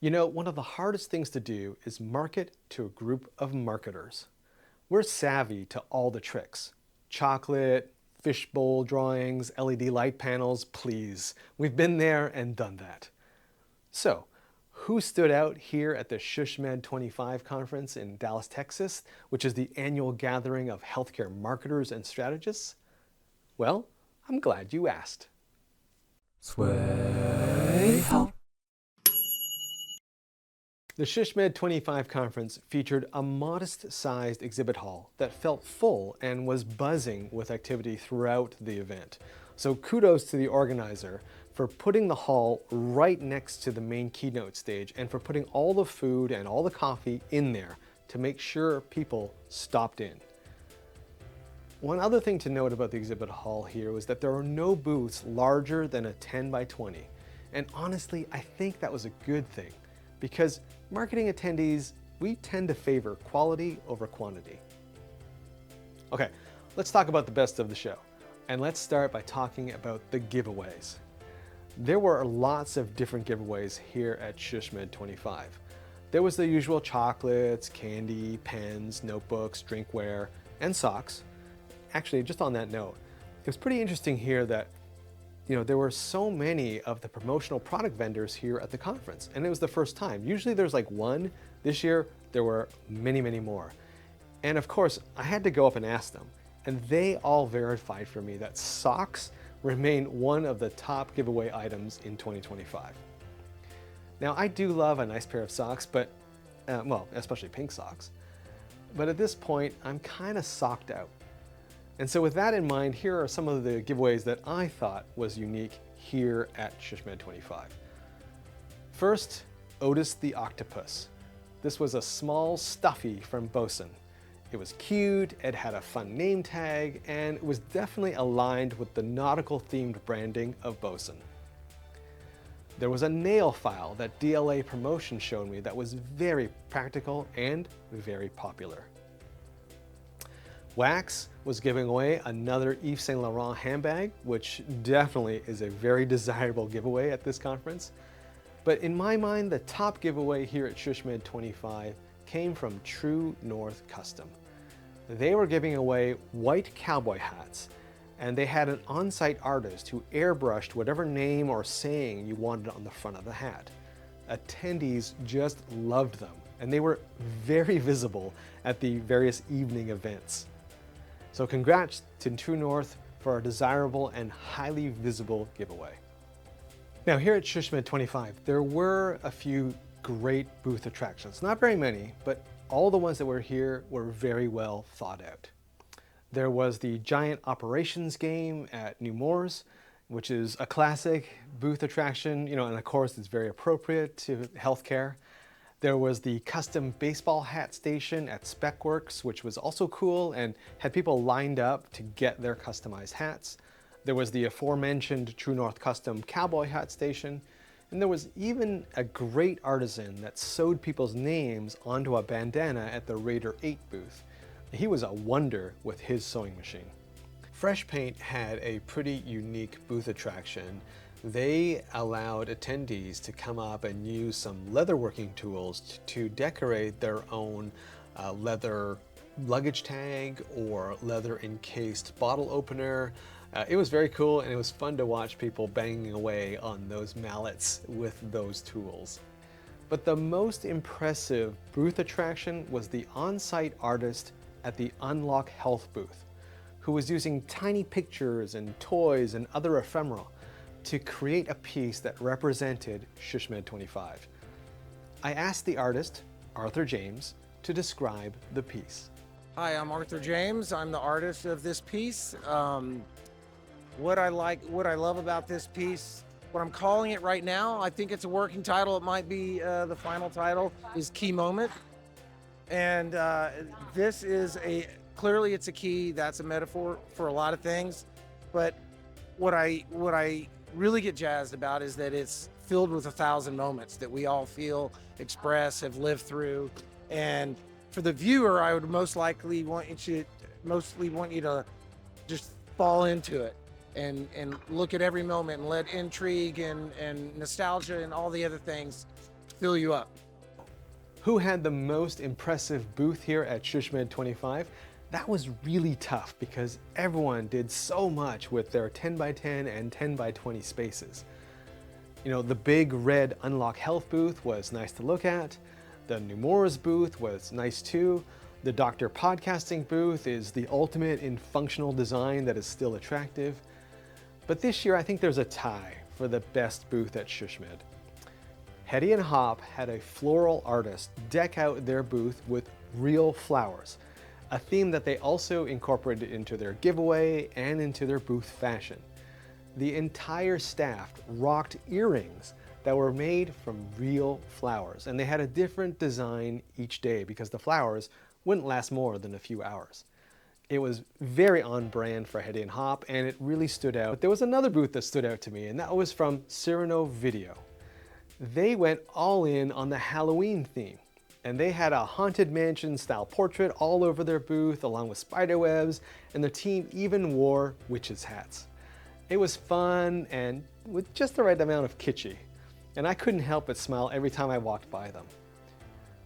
You know, one of the hardest things to do is market to a group of marketers. We're savvy to all the tricks. Chocolate, fishbowl drawings, LED light panels, please. We've been there and done that. So, who stood out here at the SHSMD25 conference in Dallas, Texas, which is the annual gathering of healthcare marketers and strategists? Well, I'm glad you asked. Swaay.Health. The SHSMD25 conference featured a modest-sized exhibit hall that felt full and was buzzing with activity throughout the event. So kudos to the organizer for putting the hall right next to the main keynote stage and for putting all the food and all the coffee in there to make sure people stopped in. One other thing to note about the exhibit hall here was that there are no booths larger than a 10 by 20. And honestly, I think that was a good thing because marketing attendees, we tend to favor quality over quantity. Okay, let's talk about the best of the show. And let's start by talking about the giveaways. There were lots of different giveaways here at SHSMD25. There was the usual chocolates, candy, pens, notebooks, drinkware, and socks. Actually, just on that note, it was pretty interesting here that there were so many of the promotional product vendors here at the conference, and it was the first time. Usually there's like one. This year, there were many, many more. And of course, I had to go up and ask them, and they all verified for me that socks remain one of the top giveaway items in 2025. Now, I do love a nice pair of socks, but, well, especially pink socks. But at this point, I'm kind of socked out. And so with that in mind, here are some of the giveaways that I thought was unique here at SHSMD25. First, Otis the Octopus. This was a small stuffy from Bosun. It was cute, it had a fun name tag, and it was definitely aligned with the nautical themed branding of Bosun. There was a nail file that DLA Promotion showed me that was very practical and very popular. Wax was giving away another Yves Saint Laurent handbag, which definitely is a very desirable giveaway at this conference. But in my mind, the top giveaway here at SHSMD25 came from True North Custom. They were giving away white cowboy hats, and they had an on-site artist who airbrushed whatever name or saying you wanted on the front of the hat. Attendees just loved them, and they were very visible at the various evening events. So congrats to True North for a desirable and highly visible giveaway. Now here at SHSMD25, there were a few great booth attractions. Not very many, but all the ones that were here were very well thought out. There was the giant operations game at New Moors, which is a classic booth attraction, and of course it's very appropriate to healthcare. There was the custom baseball hat station at Specworks, which was also cool and had people lined up to get their customized hats. There was the aforementioned True North Custom Cowboy hat station. And there was even a great artisan that sewed people's names onto a bandana at the Raider 8 booth. He was a wonder with his sewing machine. Fresh Paint had a pretty unique booth attraction. They allowed attendees to come up and use some leatherworking tools to decorate their own leather luggage tag or leather encased bottle opener. It was very cool, and it was fun to watch people banging away on those mallets with those tools. But the most impressive booth attraction was the on-site artist at the Unlock Health booth, who was using tiny pictures and toys and other ephemera to create a piece that represented SHSMD25. I asked the artist, Arthur James, to describe the piece. Hi, I'm Arthur James. I'm the artist of this piece. What I love about this piece, what I'm calling it right now, I think it's a working title. It might be the final title, is Key Moment. And this is clearly it's a key. That's a metaphor for a lot of things. But what I really get jazzed about is that it's filled with 1,000 moments that we all feel, express, have lived through. And for the viewer, I would mostly want you to just fall into it and look at every moment and let intrigue and nostalgia and all the other things fill you up. Who had the most impressive booth here at SHSMD25? That was really tough because everyone did so much with their 10x10 and 10x20 spaces. You know, the big red Unlock Health booth was nice to look at. The Numora's booth was nice too. The Dr. Podcasting booth is the ultimate in functional design that is still attractive. But this year I think there's a tie for the best booth at SHSMD. Hetty and Hop had a floral artist deck out their booth with real flowers, a theme that they also incorporated into their giveaway and into their booth fashion. The entire staff rocked earrings that were made from real flowers, and they had a different design each day because the flowers wouldn't last more than a few hours. It was very on brand for Hetty and Hop, and it really stood out. But there was another booth that stood out to me, and that was from Cyrano Video. They went all in on the Halloween theme, and they had a Haunted Mansion style portrait all over their booth along with spider webs, and their team even wore witches' hats. It was fun and with just the right amount of kitschy, and I couldn't help but smile every time I walked by them.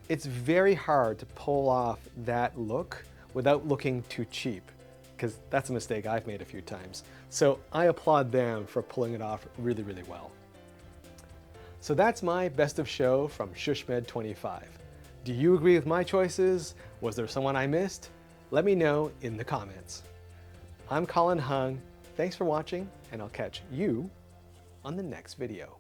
It's very hard to pull off that look without looking too cheap, because that's a mistake I've made a few times. So I applaud them for pulling it off really, really well. So that's my best of show from SHSMD25. Do you agree with my choices? Was there someone I missed? Let me know in the comments. I'm Colin Hung. Thanks for watching, and I'll catch you on the next video.